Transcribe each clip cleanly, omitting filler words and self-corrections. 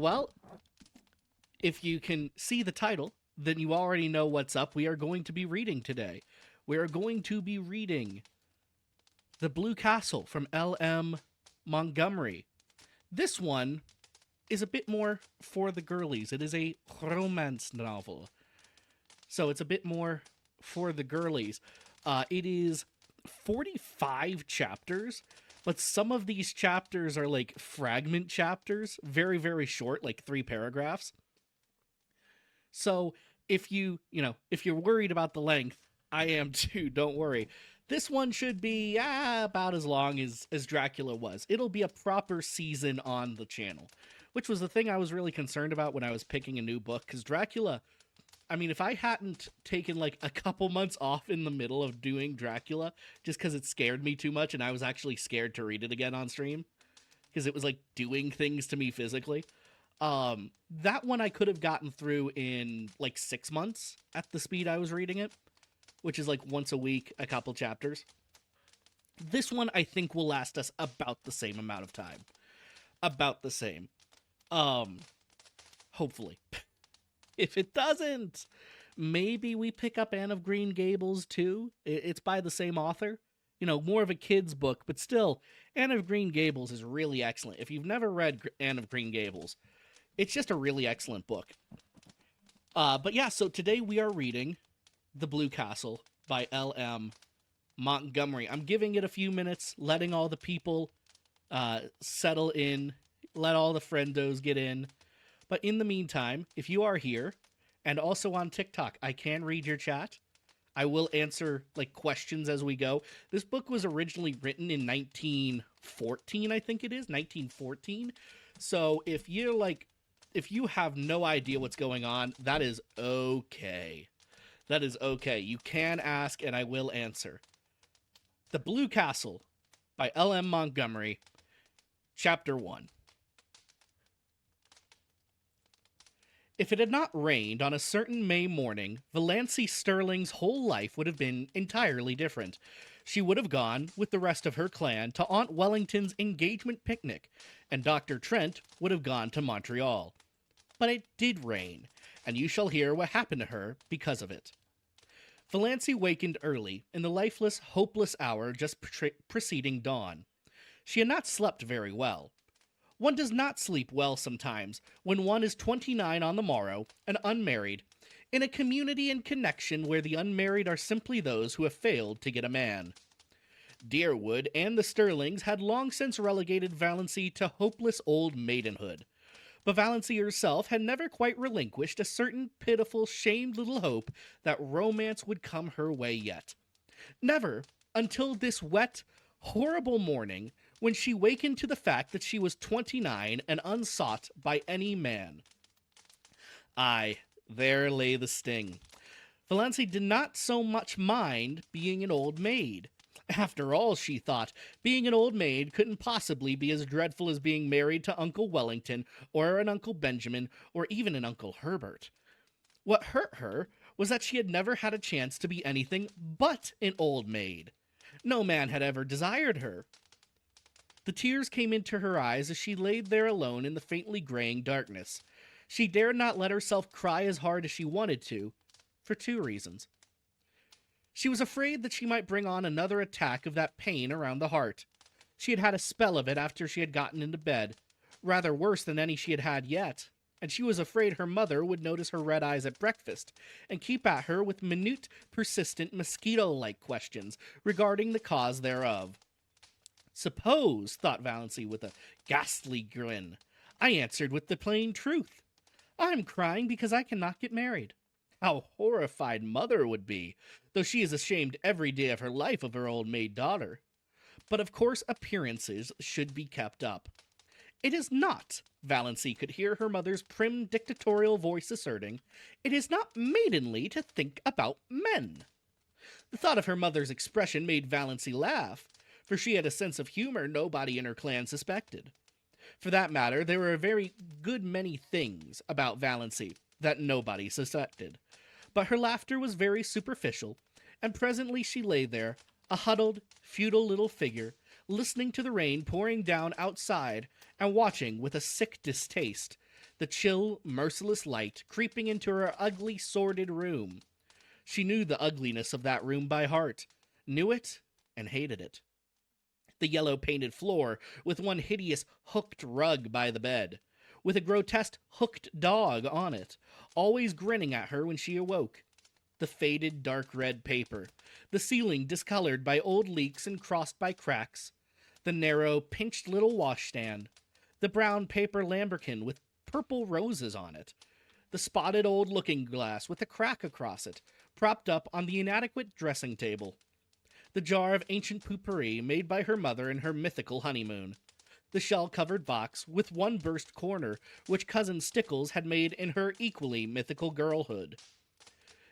Well, if you can see the title, then you already know what's up. We are going to be reading today. We are going to be reading The Blue Castle from L.M. Montgomery. This one is a bit more for the girlies. It is a romance novel. So it's a bit more for the girlies. It is 45 chapters, but some of these chapters are like fragment chapters, very, very short, like 3 paragraphs. So if if you're worried about the length, I am too, don't worry. This one should be about as long as Dracula was. It'll be a proper season on the channel, which was the thing I was really concerned about when I was picking a new book, because Dracula, I mean, if I hadn't taken like a couple months off in the middle of doing Dracula, just because it scared me too much and I was actually scared to read it again on stream, because it was like doing things to me physically, that one I could have gotten through in like 6 months at the speed I was reading it, which is like once a week, a couple chapters. This one I think will last us about the same amount of time. About the same. Hopefully. If it doesn't, maybe we pick up Anne of Green Gables too. It's by the same author. You know, more of a kid's book, but still, Anne of Green Gables is really excellent. If you've never read Anne of Green Gables, it's just a really excellent book. But yeah, so today we are reading The Blue Castle by L.M. Montgomery. I'm giving it a few minutes, letting all the people settle in, let all the friendos get in. But in the meantime, if you are here, and also on TikTok, I can read your chat. I will answer like questions as we go. This book was originally written in 1914, I think it is, 1914. So if you have no idea what's going on, that is okay. That is okay. You can ask and I will answer. The Blue Castle by L.M. Montgomery, Chapter 1. If it had not rained on a certain May morning, Valancy Sterling's whole life would have been entirely different. She would have gone, with the rest of her clan, to Aunt Wellington's engagement picnic, and Dr. Trent would have gone to Montreal. But it did rain, and you shall hear what happened to her because of it. Valancy wakened early, in the lifeless, hopeless hour just preceding dawn. She had not slept very well. One does not sleep well sometimes when one is 29 on the morrow and unmarried, in a community and connection where the unmarried are simply those who have failed to get a man. Deerwood and the Sterlings had long since relegated Valancy to hopeless old maidenhood, but Valancy herself had never quite relinquished a certain pitiful, shamed little hope that romance would come her way yet. Never, until this wet, horrible morning, when she wakened to the fact that she was 29 and unsought by any man. Aye, there lay the sting. Valancy did not so much mind being an old maid. After all, she thought, being an old maid couldn't possibly be as dreadful as being married to Uncle Wellington, or an Uncle Benjamin, or even an Uncle Herbert. What hurt her was that she had never had a chance to be anything but an old maid. No man had ever desired her. The tears came into her eyes as she laid there alone in the faintly graying darkness. She dared not let herself cry as hard as she wanted to, for 2 reasons. She was afraid that she might bring on another attack of that pain around the heart. She had had a spell of it after she had gotten into bed, rather worse than any she had had yet, and she was afraid her mother would notice her red eyes at breakfast and keep at her with minute, persistent, mosquito-like questions regarding the cause thereof. Suppose, thought Valancy with a ghastly grin, I answered with the plain truth. I'm crying because I cannot get married. How horrified mother would be, though she is ashamed every day of her life of her old maid daughter. But of course appearances should be kept up. It is not, Valancy could hear her mother's prim dictatorial voice asserting, it is not maidenly to think about men. The thought of her mother's expression made Valancy laugh, for she had a sense of humor nobody in her clan suspected. For that matter, there were a very good many things about Valancy that nobody suspected. But her laughter was very superficial, and presently she lay there, a huddled, futile little figure, listening to the rain pouring down outside and watching with a sick distaste the chill, merciless light creeping into her ugly, sordid room. She knew the ugliness of that room by heart, knew it, and hated it. The yellow painted floor, with one hideous hooked rug by the bed, with a grotesque hooked dog on it, always grinning at her when she awoke. The faded dark red paper, the ceiling discolored by old leaks and crossed by cracks, the narrow, pinched little washstand, the brown paper lambrequin with purple roses on it, the spotted old looking glass with a crack across it, propped up on the inadequate dressing table, the jar of ancient potpourri made by her mother in her mythical honeymoon, the shell-covered box with one burst corner which Cousin Stickles had made in her equally mythical girlhood,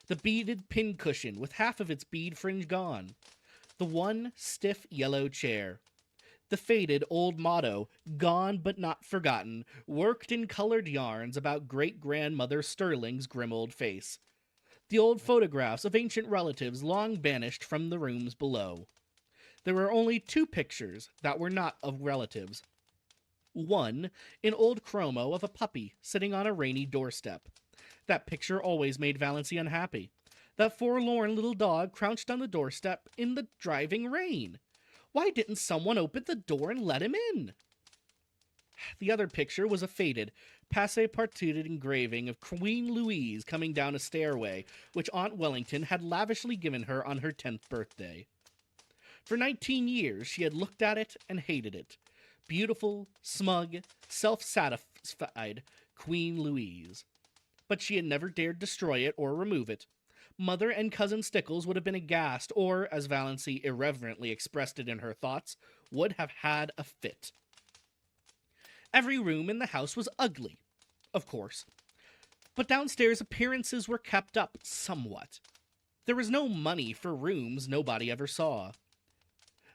the beaded pincushion with half of its bead fringe gone, the one stiff yellow chair, the faded old motto, gone but not forgotten, worked in colored yarns about great-grandmother Sterling's grim old face, the old photographs of ancient relatives long banished from the rooms below. There were only two pictures that were not of relatives. One, in old chromo of a puppy sitting on a rainy doorstep. That picture always made Valancy unhappy. That forlorn little dog crouched on the doorstep in the driving rain. Why didn't someone open the door and let him in? The other picture was a faded, passe-partout engraving of Queen Louise coming down a stairway, which Aunt Wellington had lavishly given her on her 10th birthday. For 19 years she had looked at it and hated it. Beautiful, smug, self-satisfied Queen Louise. But she had never dared destroy it or remove it. Mother and Cousin Stickles would have been aghast, or, as Valancy irreverently expressed it in her thoughts, would have had a fit. Every room in the house was ugly, of course, but downstairs appearances were kept up somewhat. There was no money for rooms nobody ever saw.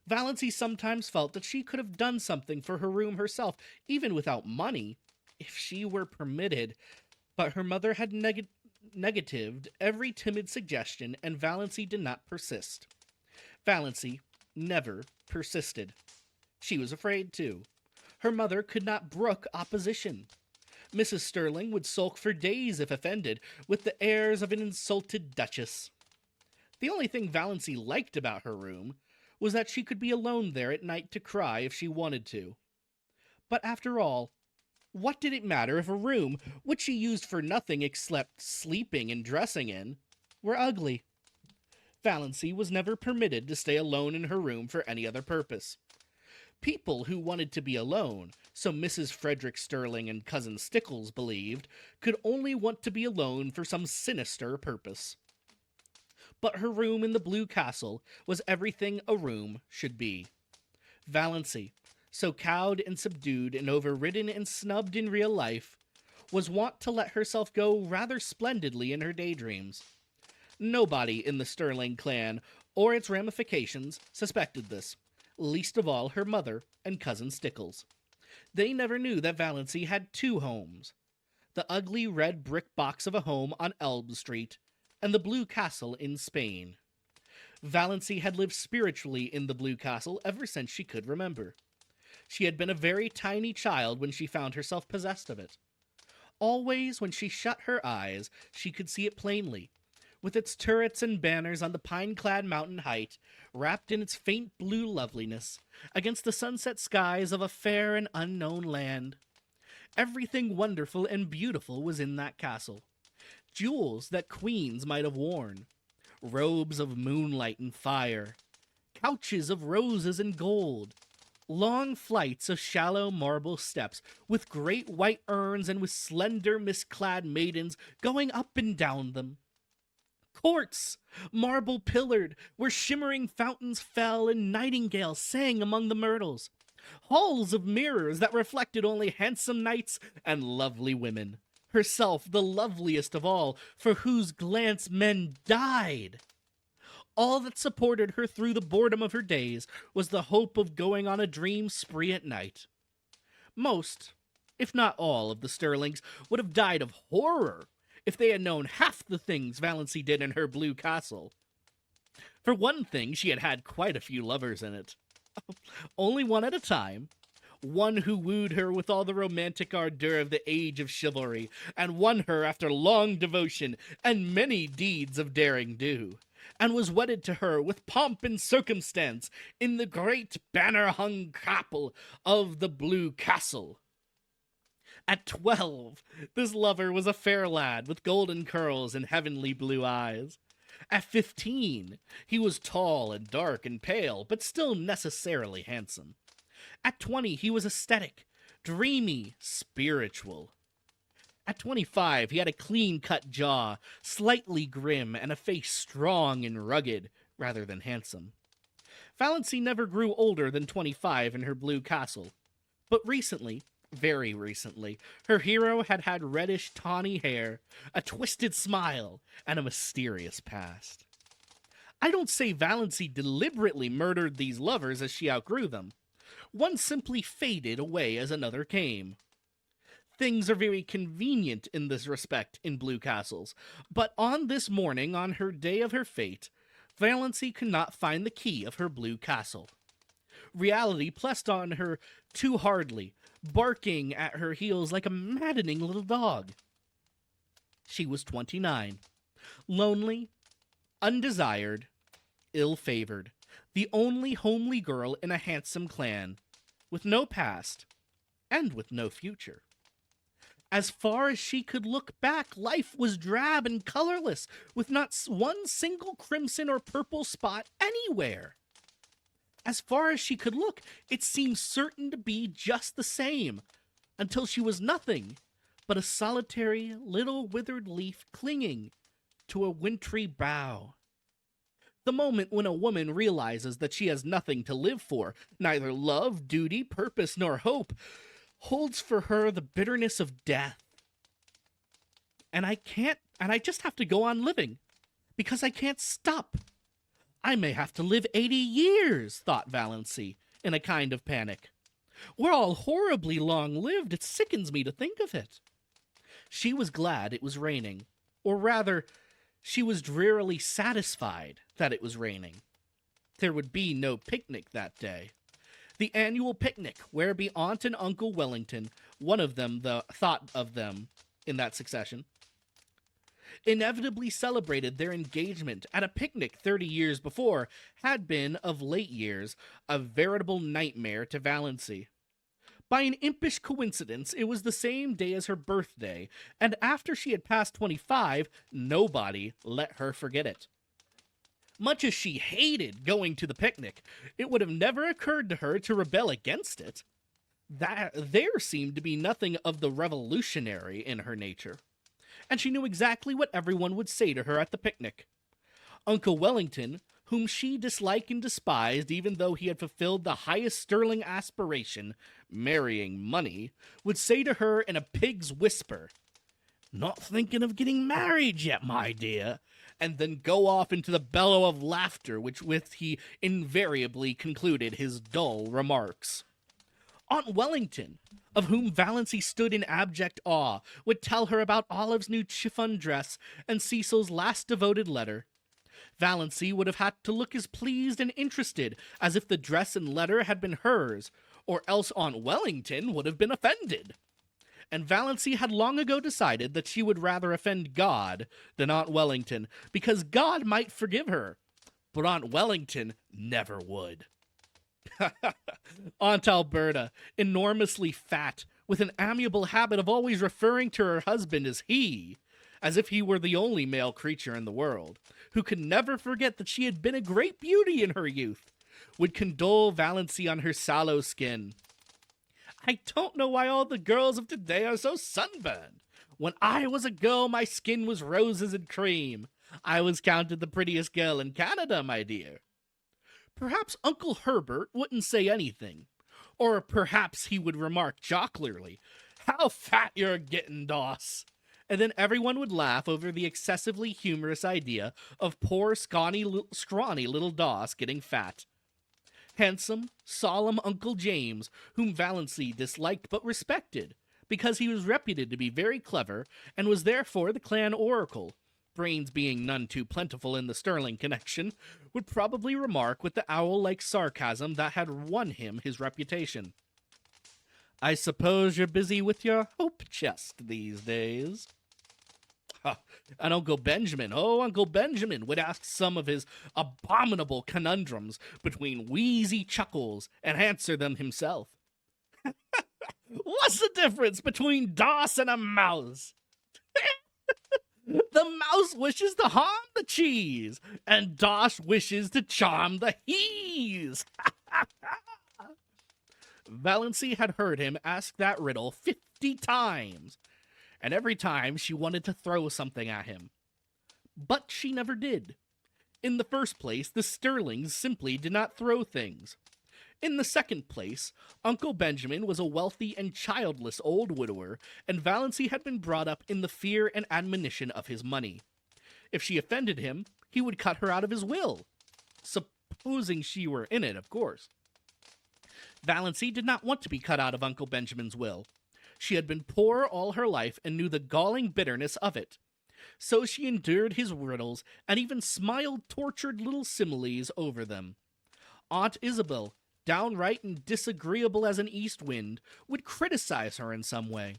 Valancy sometimes felt that she could have done something for her room herself, even without money, if she were permitted, but her mother had negatived every timid suggestion, and Valancy did not persist. Valancy never persisted. She was afraid, too. Her mother could not brook opposition. Mrs. Sterling would sulk for days if offended, with the airs of an insulted duchess. The only thing Valancy liked about her room was that she could be alone there at night to cry if she wanted to. But after all, what did it matter if a room, which she used for nothing except sleeping and dressing in, were ugly? Valancy was never permitted to stay alone in her room for any other purpose. People who wanted to be alone, so Mrs. Frederick Sterling and Cousin Stickles believed, could only want to be alone for some sinister purpose. But her room in the Blue Castle was everything a room should be. Valancy, so cowed and subdued and overridden and snubbed in real life, was wont to let herself go rather splendidly in her daydreams. Nobody in the Sterling clan, or its ramifications, suspected this, least of all her mother and Cousin Stickles. They never knew that Valancy had two homes, the ugly red brick box of a home on Elm Street, and the Blue Castle in Spain. Valancy had lived spiritually in the Blue Castle ever since she could remember. She had been a very tiny child when she found herself possessed of it. Always when she shut her eyes, she could see it plainly, with its turrets and banners on the pine-clad mountain height, wrapped in its faint blue loveliness, against the sunset skies of a fair and unknown land. Everything wonderful and beautiful was in that castle. Jewels that queens might have worn, robes of moonlight and fire, couches of roses and gold, long flights of shallow marble steps, with great white urns and with slender mist-clad maidens going up and down them. Courts, marble-pillared, where shimmering fountains fell and nightingales sang among the myrtles. Halls of mirrors that reflected only handsome knights and lovely women. Herself the loveliest of all, for whose glance men died. All that supported her through the boredom of her days was the hope of going on a dream spree at night. Most, if not all, of the Sterlings would have died of horror if they had known half the things Valancy did in her Blue Castle. For one thing, she had had quite a few lovers in it. Only one at a time. one who wooed her with all the romantic ardor of the age of chivalry, and won her after long devotion and many deeds of daring do, and was wedded to her with pomp and circumstance in the great banner-hung chapel of the Blue Castle. At 12, this lover was a fair lad with golden curls and heavenly blue eyes. At 15, he was tall and dark and pale, but still necessarily handsome. At 20, he was aesthetic, dreamy, spiritual. At 25, he had a clean-cut jaw, slightly grim, and a face strong and rugged, rather than handsome. Valancy never grew older than 25 in her blue castle, but recently, very recently, her hero had had reddish tawny hair, a twisted smile, and a mysterious past. I don't say Valancy deliberately murdered these lovers as she outgrew them. One simply faded away as another came. Things are very convenient in this respect in blue castles, but on this morning, on her day of her fate, Valancy could not find the key of her blue castle. Reality pressed on her too hardly, barking at her heels like a maddening little dog. She was 29, lonely, undesired, ill-favored, the only homely girl in a handsome clan, with no past, and with no future. As far as she could look back, life was drab and colorless, with not one single crimson or purple spot anywhere. As far as she could look, it seemed certain to be just the same, until she was nothing but a solitary little withered leaf clinging to a wintry bough. The moment when a woman realizes that she has nothing to live for, neither love, duty, purpose, nor hope, holds for her the bitterness of death. And I just have to go on living, because I can't stop. I may have to live 80 years, thought Valancy, in a kind of panic. We're all horribly long-lived. It sickens me to think of it. She was glad it was raining, or rather, she was drearily satisfied that it was raining. There would be no picnic that day. The annual picnic, whereby Aunt and Uncle Wellington, one of them thought of them in that succession, inevitably celebrated their engagement at a picnic 30 years before, had been, of late years, a veritable nightmare to Valancy. By an impish coincidence, it was the same day as her birthday, and after she had passed 25, nobody let her forget it. Much as she hated going to the picnic, it would have never occurred to her to rebel against it. There seemed to be nothing of the revolutionary in her nature, and she knew exactly what everyone would say to her at the picnic. Uncle Wellington, whom she disliked and despised even though he had fulfilled the highest Sterling aspiration, marrying money, would say to her in a pig's whisper, "Not thinking of getting married yet, my dear," and then go off into the bellow of laughter with he invariably concluded his dull remarks. Aunt Wellington, of whom Valancy stood in abject awe, would tell her about Olive's new chiffon dress and Cecil's last devoted letter. Valancy would have had to look as pleased and interested as if the dress and letter had been hers, or else Aunt Wellington would have been offended. And Valancy had long ago decided that she would rather offend God than Aunt Wellington, because God might forgive her, but Aunt Wellington never would. Aunt Alberta, enormously fat, with an amiable habit of always referring to her husband as he, as if he were the only male creature in the world, who could never forget that she had been a great beauty in her youth, would condole Valancy on her sallow skin. "I don't know why all the girls of today are so sunburned. When I was a girl, my skin was roses and cream. I was counted the prettiest girl in Canada, my dear." Perhaps Uncle Herbert wouldn't say anything, or perhaps he would remark jocularly, "How fat you're getting, Doss," and then everyone would laugh over the excessively humorous idea of poor scrawny little Doss getting fat. Handsome, solemn Uncle James, whom Valancy disliked but respected, because he was reputed to be very clever, and was therefore the clan oracle, brains being none too plentiful in the Sterling connection, would probably remark with the owl-like sarcasm that had won him his reputation. I suppose you're busy with your hope chest these days. Huh. And Uncle Benjamin would ask some of his abominable conundrums between wheezy chuckles and answer them himself. What's the difference between DOS and a mouse? The mouse wishes to harm the cheese, and DOS wishes to charm the he's. Valancy had heard him ask that riddle 50 times, and every time she wanted to throw something at him. But she never did. In the first place, the Sterlings simply did not throw things. In the second place, Uncle Benjamin was a wealthy and childless old widower, and Valancy had been brought up in the fear and admonition of his money. If she offended him, he would cut her out of his will. Supposing she were in it, of course. Valancy did not want to be cut out of Uncle Benjamin's will. She had been poor all her life and knew the galling bitterness of it. So she endured his riddles and even smiled tortured little similes over them. Aunt Isabel, downright and disagreeable as an east wind, would criticize her in some way.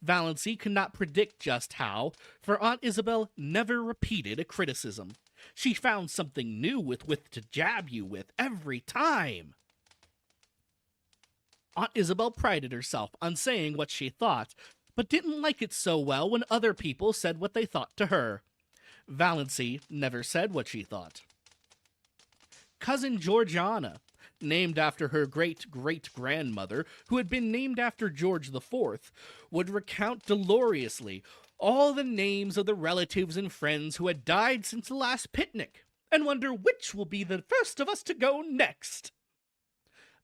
Valancy could not predict just how, for Aunt Isabel never repeated a criticism. She found something new with which to jab you with every time. Aunt Isabel prided herself on saying what she thought, but didn't like it so well when other people said what they thought to her. Valancy never said what she thought. Cousin Georgiana, named after her great-great-grandmother, who had been named after George IV, would recount dolorously all the names of the relatives and friends who had died since the last picnic, and wonder which will be the first of us to go next.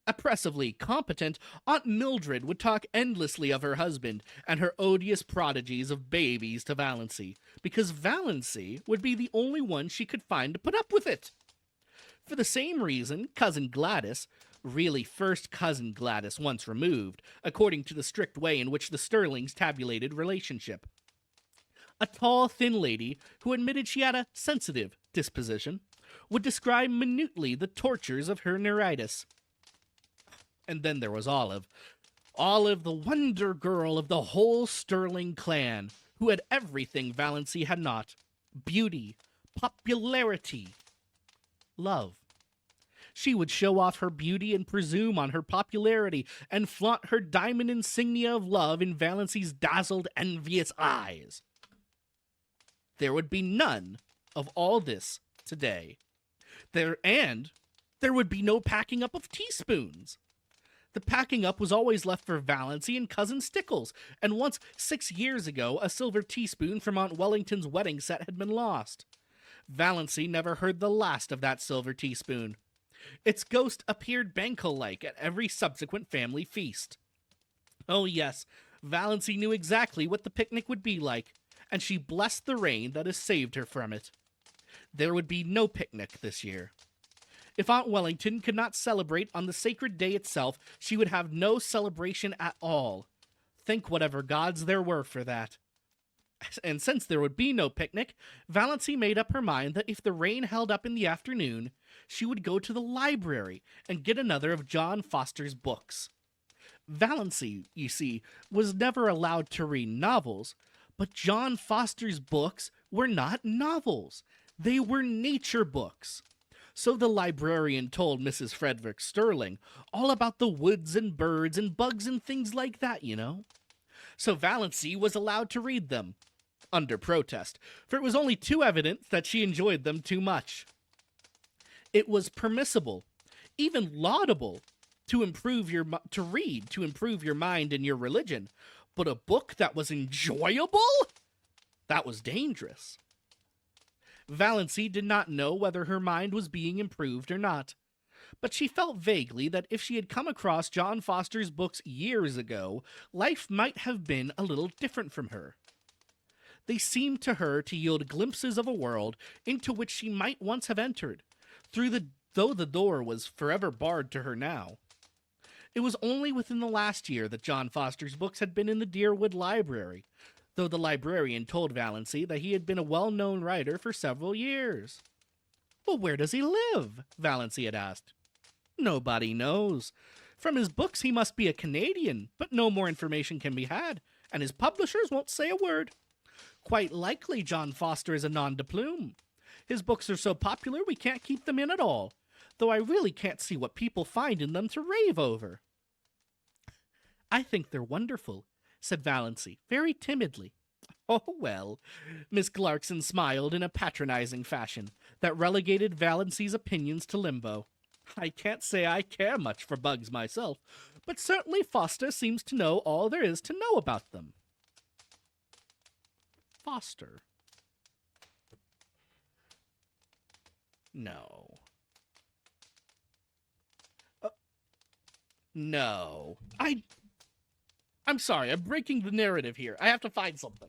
Oppressively competent, Aunt Mildred would talk endlessly of her husband and her odious prodigies of babies to Valancy, because Valancy would be the only one she could find to put up with it. For the same reason, Cousin Gladys, really first Cousin Gladys once removed, according to the strict way in which the Sterlings tabulated relationship. A tall, thin lady who admitted she had a sensitive disposition, would describe minutely the tortures of her neuritis. And then there was Olive. Olive, the wonder girl of the whole Sterling clan, who had everything Valancy had not. Beauty, popularity, love. She would show off her beauty and presume on her popularity, and flaunt her diamond insignia of love in Valancy's dazzled, envious eyes. There would be none of all this today. There would be no packing up of teaspoons. The packing up was always left for Valancy and Cousin Stickles, and once 6 years ago a silver teaspoon from Aunt Wellington's wedding set had been lost. Valancy never heard the last of that silver teaspoon. Its ghost appeared Banco-like at every subsequent family feast. Oh yes, Valancy knew exactly what the picnic would be like, and she blessed the rain that had saved her from it. There would be no picnic this year. If Aunt Wellington could not celebrate on the sacred day itself, she would have no celebration at all. Think whatever gods there were for that. And since there would be no picnic, Valancy made up her mind that if the rain held up in the afternoon, she would go to the library and get another of John Foster's books. Valancy, you see, was never allowed to read novels, but John Foster's books were not novels. They were nature books. So the librarian told Mrs. Frederick Sterling all about the woods and birds and bugs and things like that, you know. So Valancy was allowed to read them, under protest, for it was only too evident that she enjoyed them too much. It was permissible, even laudable, to improve your mind and your religion, but a book that was enjoyable? That was dangerous. Valancy did not know whether her mind was being improved or not, but she felt vaguely that if she had come across John Foster's books years ago, life might have been a little different from her. They seemed to her to yield glimpses of a world into which she might once have entered, though the door was forever barred to her now. It was only within the last year that John Foster's books had been in the Deerwood Library, though the librarian told Valancy that he had been a well-known writer for several years. "Well, where does he live?" Valancy had asked. "Nobody knows. From his books, he must be a Canadian, but no more information can be had, and his publishers won't say a word. Quite likely John Foster is a nom de plume. His books are so popular we can't keep them in at all, though I really can't see what people find in them to rave over. I think they're wonderful, said Valancy, very timidly. Oh, well, Miss Clarkson smiled in a patronizing fashion that relegated Valancy's opinions to limbo. I can't say I care much for bugs myself, but certainly Foster seems to know all there is to know about them. Foster? No. No. I'm sorry, I'm breaking the narrative here. I have to find something.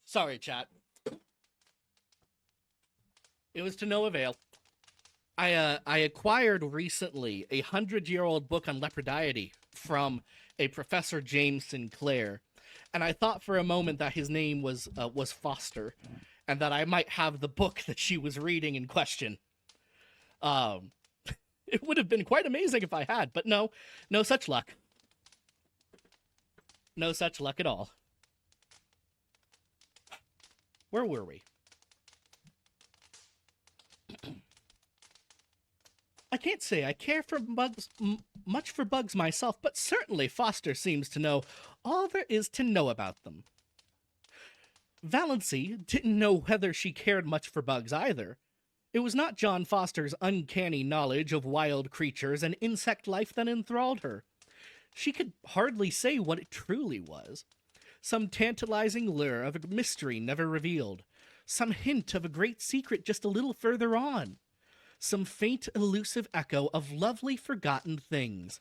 Sorry, chat. It was to no avail. I acquired recently a 100-year-old book on leprodiety from a Professor James Sinclair, and I thought for a moment that his name was Foster, and that I might have the book that she was reading in question. It would have been quite amazing if I had, but no such luck. No such luck at all. Where were we? I can't say I care for bugs much for bugs myself, but certainly Foster seems to know all there is to know about them. Valancy didn't know whether she cared much for bugs either. It was not John Foster's uncanny knowledge of wild creatures and insect life that enthralled her. She could hardly say what it truly was. Some tantalizing lure of a mystery never revealed. Some hint of a great secret just a little further on. Some faint, elusive echo of lovely forgotten things.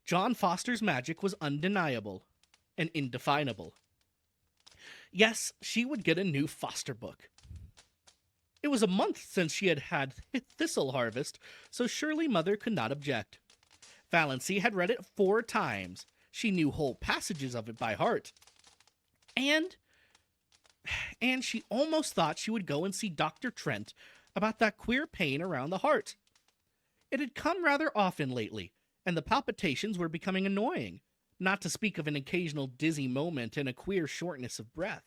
John Foster's magic was undeniable and indefinable. Yes, she would get a new Foster book. It was a month since she had had Thistle Harvest, so surely Mother could not object. Valancy had read it 4 times. She knew whole passages of it by heart. And she almost thought she would go and see Dr. Trent about that queer pain around the heart. It had come rather often lately, and the palpitations were becoming annoying, not to speak of an occasional dizzy moment and a queer shortness of breath.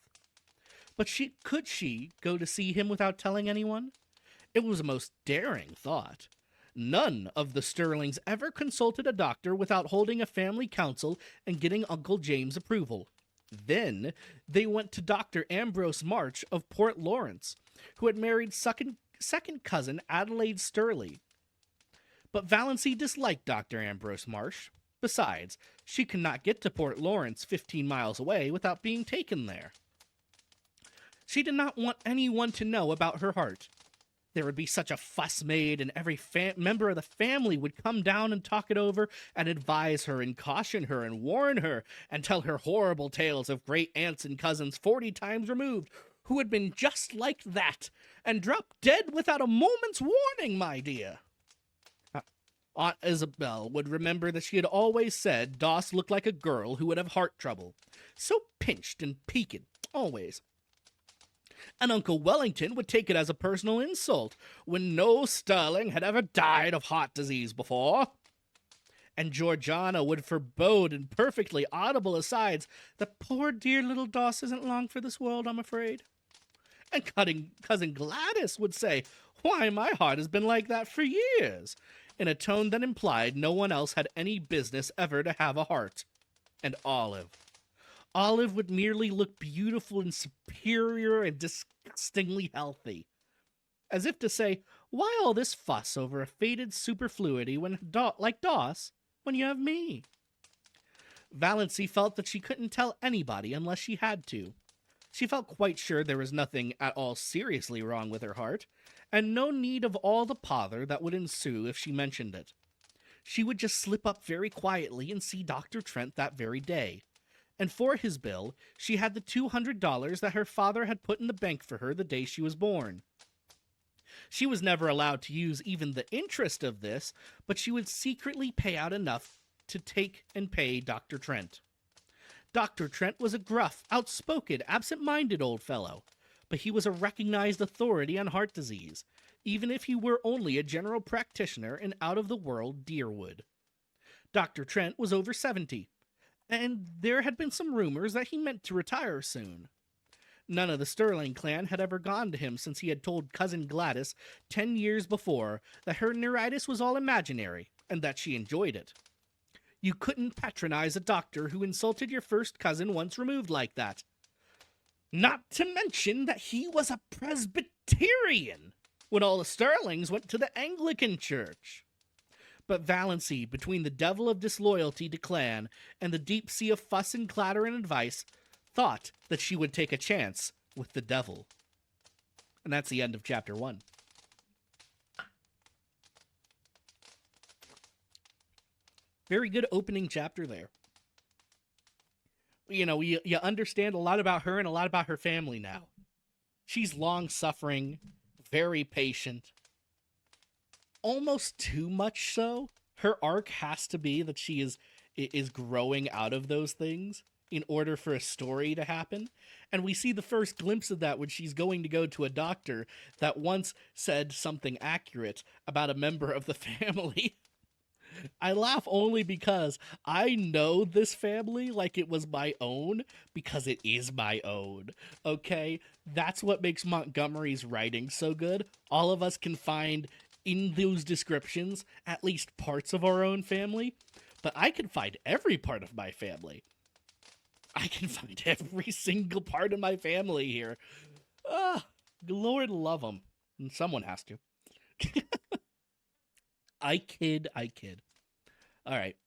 But could she go to see him without telling anyone? It was a most daring thought. None of the Sterlings ever consulted a doctor without holding a family council and getting Uncle James' approval. Then they went to Dr. Ambrose March of Port Lawrence, who had married second cousin Adelaide Sterling. But Valancy disliked Dr. Ambrose Marsh. Besides, she could not get to Port Lawrence 15 miles away without being taken there. She did not want anyone to know about her heart. There would be such a fuss made, and every member of the family would come down and talk it over, and advise her, and caution her, and warn her, and tell her horrible tales of great aunts and cousins 40 times removed, who had been just like that, and dropped dead without a moment's warning, my dear. Aunt Isabel would remember that she had always said Doss looked like a girl who would have heart trouble. So pinched and peaked, always. And Uncle Wellington would take it as a personal insult, when no Sterling had ever died of heart disease before. And Georgiana would forebode in perfectly audible asides that poor dear little Doss isn't long for this world, I'm afraid. And Cousin Gladys would say, "Why, my heart has been like that for years," in a tone that implied no one else had any business ever to have a heart. And Olive would merely look beautiful and superior and disgustingly healthy. As if to say, why all this fuss over a faded superfluity like Doss when you have me? Valancy felt that she couldn't tell anybody unless she had to. She felt quite sure there was nothing at all seriously wrong with her heart, and no need of all the pother that would ensue if she mentioned it. She would just slip up very quietly and see Dr. Trent that very day. And for his bill, she had the $200 that her father had put in the bank for her the day she was born. She was never allowed to use even the interest of this, but she would secretly pay out enough to take and pay Dr. Trent. Dr. Trent was a gruff, outspoken, absent-minded old fellow, but he was a recognized authority on heart disease, even if he were only a general practitioner in out-of-the-world Deerwood. Dr. Trent was over 70, and there had been some rumors that he meant to retire soon. None of the Sterling clan had ever gone to him since he had told Cousin Gladys 10 years before that her neuritis was all imaginary and that she enjoyed it. You couldn't patronize a doctor who insulted your first cousin once removed like that. Not to mention that he was a Presbyterian when all the Sterlings went to the Anglican Church. But Valancy, between the devil of disloyalty to clan and the deep sea of fuss and clatter and advice, thought that she would take a chance with the devil. And that's the end of chapter 1. Very good opening chapter there. You know, you understand a lot about her and a lot about her family now. She's long-suffering, very patient. Almost too much so. Her arc has to be that she is growing out of those things in order for a story to happen. And we see the first glimpse of that when she's going to go to a doctor that once said something accurate about a member of the family. I laugh only because I know this family like it was my own, because it is my own, okay? That's what makes Montgomery's writing so good. All of us can find in those descriptions at least parts of our own family, but I can find every part of my family. I can find every single part of my family here. Lord love them. And someone has to. I kid. All right.